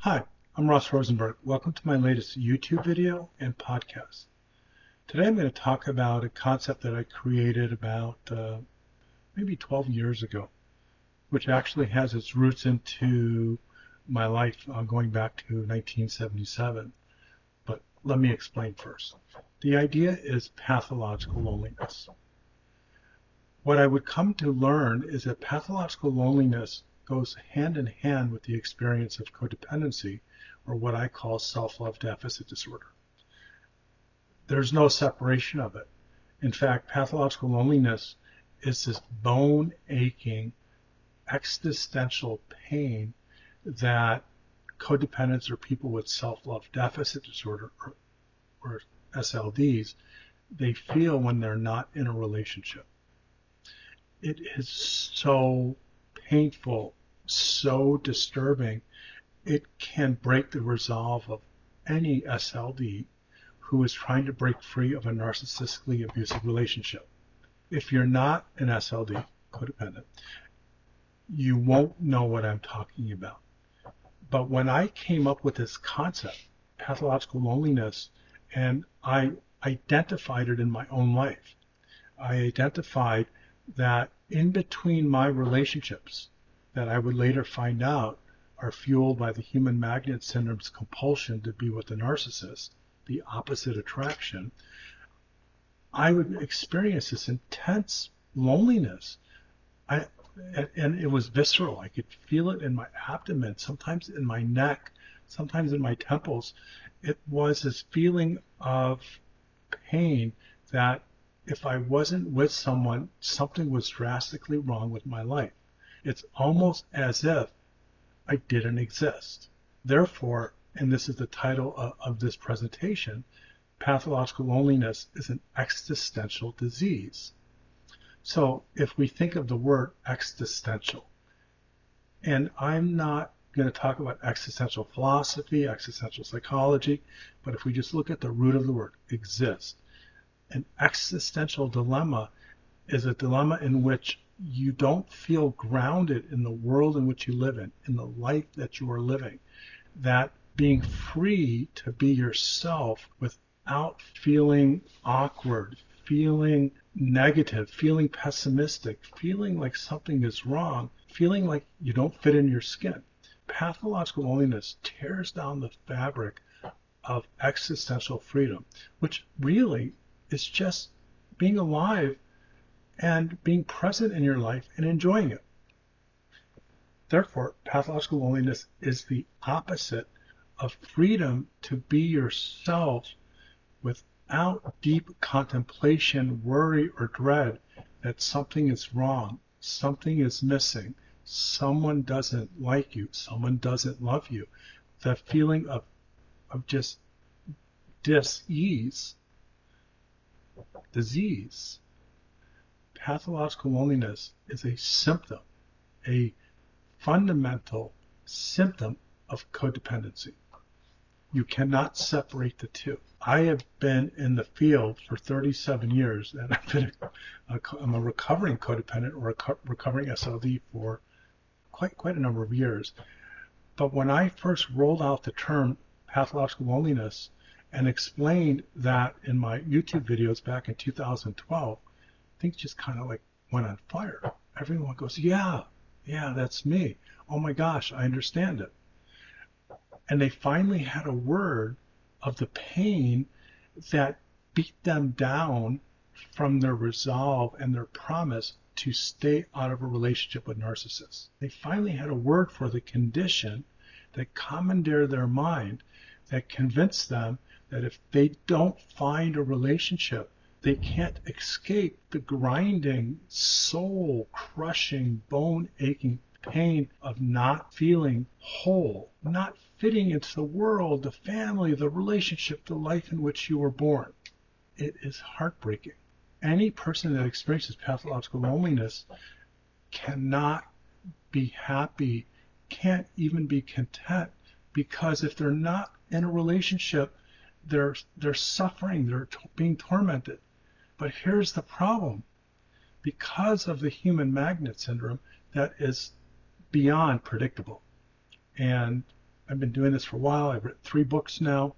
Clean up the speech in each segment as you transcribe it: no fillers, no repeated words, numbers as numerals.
Hi, I'm Ross Rosenberg. Welcome to my latest YouTube video and podcast. Today I'm going to talk about a concept that I created about maybe 12 years ago, which actually has its roots into my life going back to 1977. But let me explain first. The idea is pathological loneliness. What I would come to learn is that pathological loneliness goes hand in hand with the experience of codependency, or what I call self-love deficit disorder. There's no separation of it. In fact, pathological loneliness is this bone-aching, existential pain that codependents or people with self-love deficit disorder, or SLDs, they feel when they're not in a relationship. It is so painful, so disturbing, it can break the resolve of any SLD who is trying to break free of a narcissistically abusive relationship. If you're not an SLD, codependent, you won't know what I'm talking about. But when I came up with this concept, pathological loneliness, and I identified it in my own life, I identified that in between my relationships that I would later find out are fueled by the human magnet syndrome's compulsion to be with the narcissist, the opposite attraction, I would experience this intense loneliness. And it was visceral. I could feel it in my abdomen, sometimes in my neck, sometimes in my temples. It was this feeling of pain that if I wasn't with someone, something was drastically wrong with my life. It's almost as if I didn't exist. Therefore, and this is the title of this presentation, pathological loneliness is an existential disease. So if we think of the word existential, and I'm not going to talk about existential philosophy, existential psychology, but if we just look at the root of the word, exist, an existential dilemma is a dilemma in which you don't feel grounded in the world in which you live in the life that you are living, that being free to be yourself without feeling awkward, feeling negative, feeling pessimistic, feeling like something is wrong, feeling like you don't fit in your skin. Pathological loneliness tears down the fabric of existential freedom, which really is just being alive and being present in your life and enjoying it. Therefore, pathological loneliness is the opposite of freedom to be yourself without deep contemplation, worry, or dread that something is wrong, something is missing, someone doesn't like you, someone doesn't love you. The feeling of just dis-ease, disease. Pathological loneliness is a symptom, a fundamental symptom of codependency. You cannot separate the two. I have been in the field for 37 years, and I'm a recovering codependent or a recovering SLD for quite a number of years. But when I first rolled out the term pathological loneliness and explained that in my YouTube videos back in 2012, things just kind of like went on fire. Everyone goes, yeah, that's me. Oh my gosh, I understand it. And they finally had a word of the pain that beat them down from their resolve and their promise to stay out of a relationship with narcissists. They finally had a word for the condition that commandeered their mind, that convinced them that if they don't find a relationship, they can't escape the grinding, soul-crushing, bone-aching pain of not feeling whole, not fitting into the world, the family, the relationship, the life in which you were born. It is heartbreaking. Any person that experiences pathological loneliness cannot be happy, can't even be content, because if they're not in a relationship, they're suffering, they're being tormented. But here's the problem. Because of the human magnet syndrome, that is beyond predictable. And I've been doing this for a while. I've written 3 books now.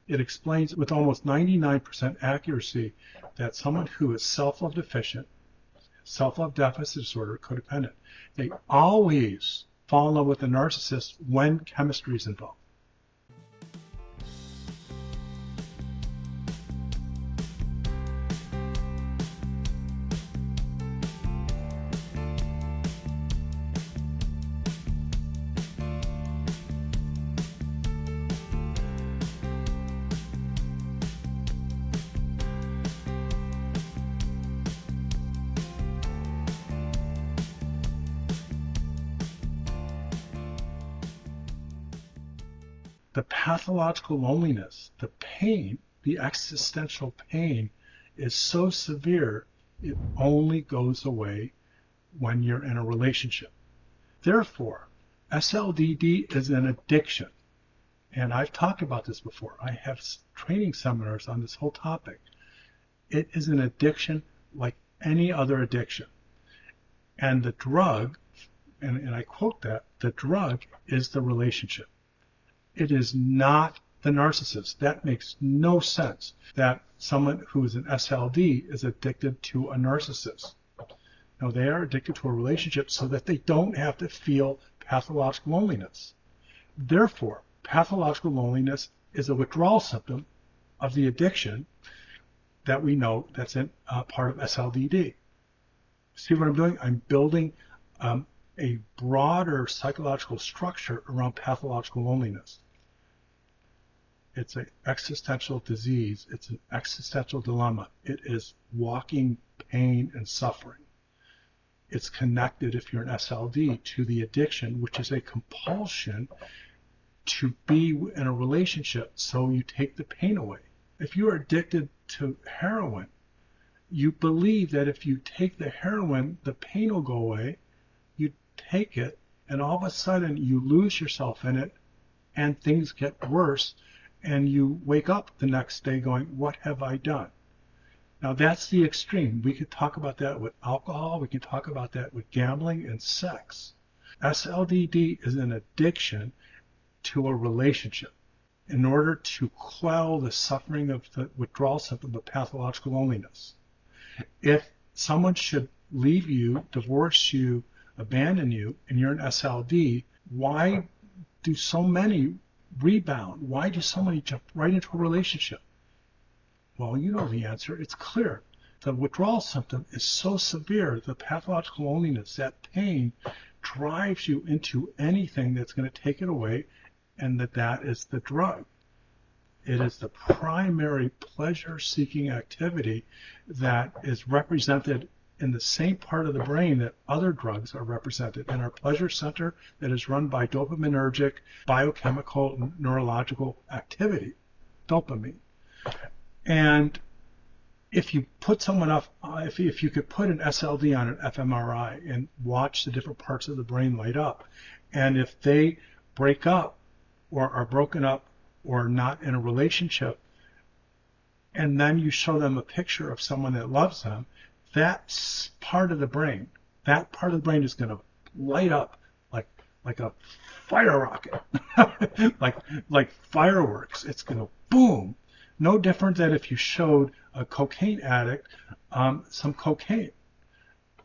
It explains with almost 99% accuracy that someone who is self-love deficient, self-love deficit disorder, codependent, they always fall in love with a narcissist when chemistry is involved. The pathological loneliness, the pain, the existential pain is so severe, it only goes away when you're in a relationship. Therefore, SLDD is an addiction. And I've talked about this before. I have training seminars on this whole topic. It is an addiction like any other addiction. And the drug, and I quote that, the drug is the relationship. It is not the narcissist. That makes no sense that someone who is an SLD is addicted to a narcissist. No, they are addicted to a relationship so that they don't have to feel pathological loneliness. Therefore, pathological loneliness is a withdrawal symptom of the addiction that we know that's in part of SLDD. See what I'm doing? I'm building a broader psychological structure around pathological loneliness. It's an existential disease. It's an existential dilemma. It is walking pain and suffering. It's connected, if you're an SLD, to the addiction, which is a compulsion to be in a relationship so you take the pain away. If you're addicted to heroin, you believe that if you take the heroin, the pain will go away. You take it, and all of a sudden you lose yourself in it, and things get worse. And you wake up the next day going, what have I done? Now that's the extreme. We could talk about that with alcohol. We can talk about that with gambling and sex. SLDD is an addiction to a relationship in order to quell the suffering of the withdrawal symptom of pathological loneliness. If someone should leave you, divorce you, abandon you, and you're an SLD, why do so many rebound? Why do so many jump right into a relationship? Well, you know the answer. It's clear. The withdrawal symptom is so severe, the pathological loneliness, that pain drives you into anything that's going to take it away, and that is the drug. It is the primary pleasure-seeking activity that is represented in the same part of the brain that other drugs are represented, in our pleasure center that is run by dopaminergic biochemical neurological activity, dopamine. And if you put someone up, if you could put an SLD on an fMRI and watch the different parts of the brain light up, and if they break up or are broken up or not in a relationship, and then you show them a picture of someone that loves them, that part of the brain is going to light up like a fire rocket, like fireworks. It's going to boom. No different than if you showed a cocaine addict some cocaine.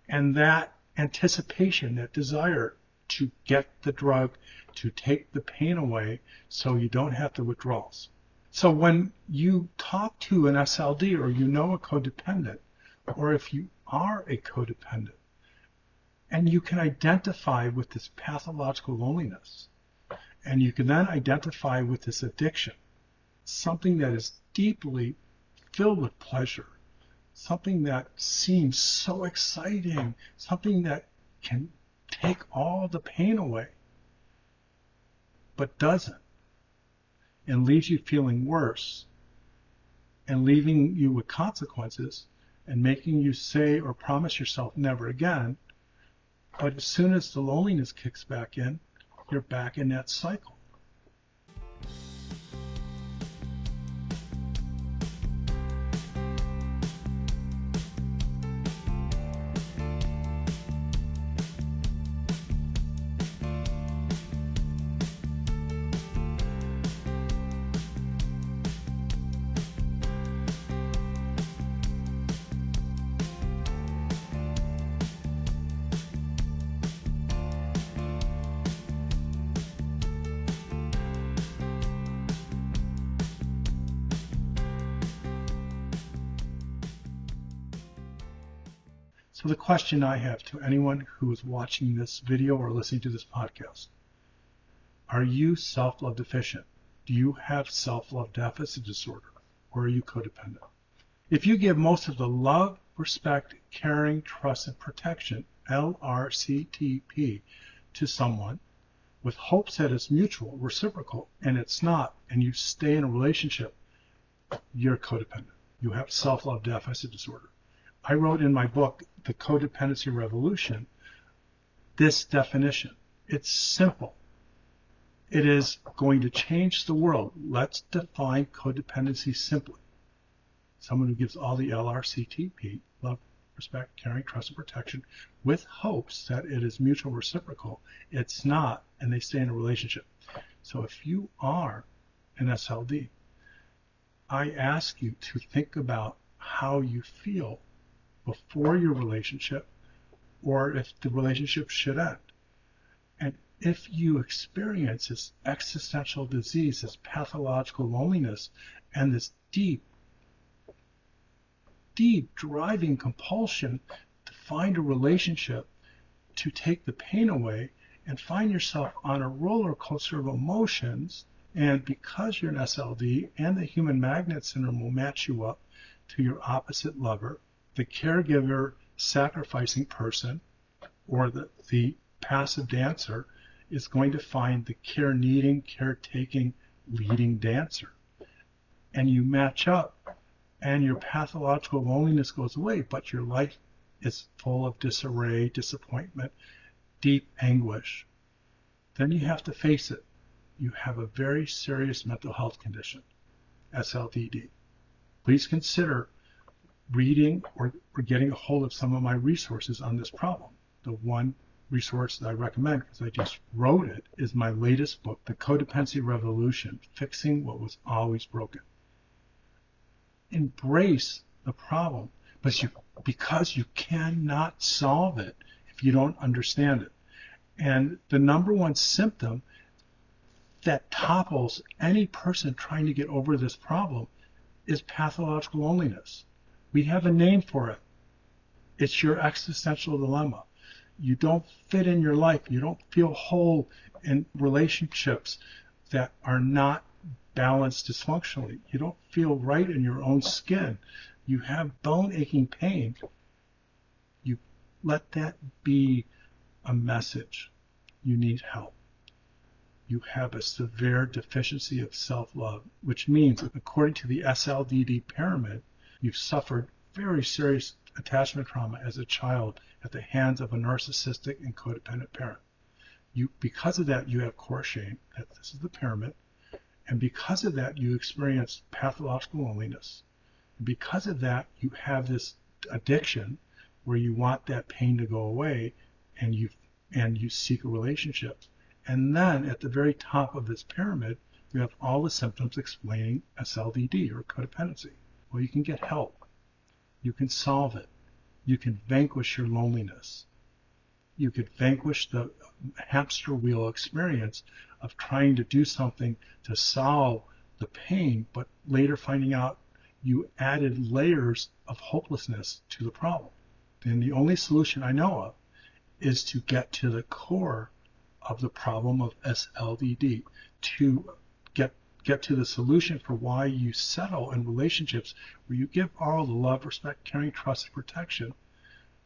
And that anticipation, that desire to get the drug, to take the pain away so you don't have the withdrawals. So when you talk to an SLD or you know a codependent, or if you are a codependent, and you can identify with this pathological loneliness, and you can then identify with this addiction, something that is deeply filled with pleasure, something that seems so exciting, something that can take all the pain away, but doesn't, and leaves you feeling worse, and leaving you with consequences, and making you say or promise yourself never again. But as soon as the loneliness kicks back in, you're back in that cycle. So the question I have to anyone who is watching this video or listening to this podcast, are you self-love deficient? Do you have self-love deficit disorder, or are you codependent? If you give most of the love, respect, caring, trust, and protection, LRCTP, to someone with hopes that it's mutual, reciprocal, and it's not, and you stay in a relationship, you're codependent. You have self-love deficit disorder. I wrote in my book, The Codependency Revolution, this definition. It's simple. It is going to change the world. Let's define codependency simply. Someone who gives all the LRCTP, love, respect, caring, trust, and protection, with hopes that it is mutual reciprocal. It's not, and they stay in a relationship. So if you are an SLD, I ask you to think about how you feel before your relationship, or if the relationship should end. And if you experience this existential disease, this pathological loneliness, and this deep driving compulsion to find a relationship to take the pain away, and find yourself on a roller coaster of emotions, and because you're an SLD and the human magnet syndrome will match you up to your opposite lover, the caregiver sacrificing person, or the passive dancer is going to find the care-needing, caretaking, leading dancer. And you match up, and your pathological loneliness goes away, but your life is full of disarray, disappointment, deep anguish. Then you have to face it. You have a very serious mental health condition, SLDD. Please consider reading or getting a hold of some of my resources on this problem. The one resource that I recommend, because I just wrote it, is my latest book, The Codependency Revolution, Fixing What Was Always Broken. Embrace the problem, because you cannot solve it if you don't understand it. And the number one symptom that topples any person trying to get over this problem is pathological loneliness. We have a name for it. It's your existential dilemma. You don't fit in your life. You don't feel whole in relationships that are not balanced dysfunctionally. You don't feel right in your own skin. You have bone aching pain. You let that be a message. You need help. You have a severe deficiency of self-love, which means, according to the SLDD pyramid, you've suffered very serious attachment trauma as a child at the hands of a narcissistic and codependent parent. Because of that, you have core shame. This is the pyramid. And because of that, you experience pathological loneliness. And because of that, you have this addiction where you want that pain to go away, and you seek a relationship. And then at the very top of this pyramid, you have all the symptoms explaining SLDD or codependency. Well, you can get help. You can solve it. You can vanquish your loneliness. You could vanquish the hamster wheel experience of trying to do something to solve the pain, but later finding out you added layers of hopelessness to the problem. And the only solution I know of is to get to the core of the problem of SLDD, to get to the solution for why you settle in relationships where you give all the love, respect, caring, trust, and protection,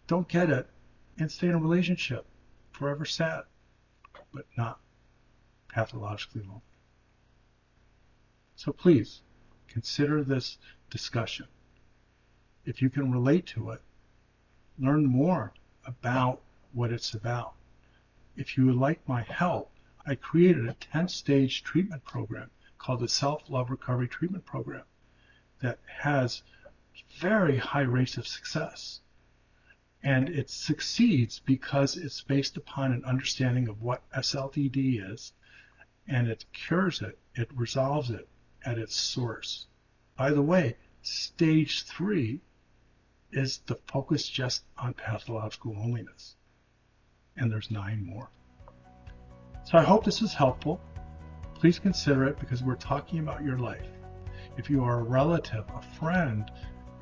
don't get it, and stay in a relationship forever sad, but not pathologically lonely. So please consider this discussion. If you can relate to it, learn more about what it's about. If you would like my help, I created a 10-stage treatment program called the Self-Love Recovery Treatment Program that has very high rates of success. And it succeeds because it's based upon an understanding of what SLDD is, and it cures it, it resolves it at its source. By the way, stage 3 is the focus just on pathological loneliness. And there's 9 more. So I hope this was helpful. Please consider it, because we're talking about your life. If you are a relative, a friend,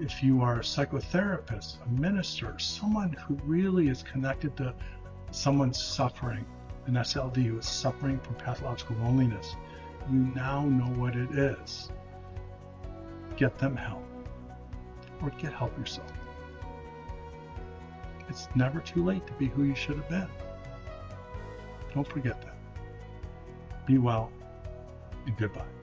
if you are a psychotherapist, a minister, someone who really is connected to someone suffering, an SLD who is suffering from pathological loneliness, you now know what it is. Get them help, or get help yourself. It's never too late to be who you should have been. Don't forget that. Be well, and goodbye.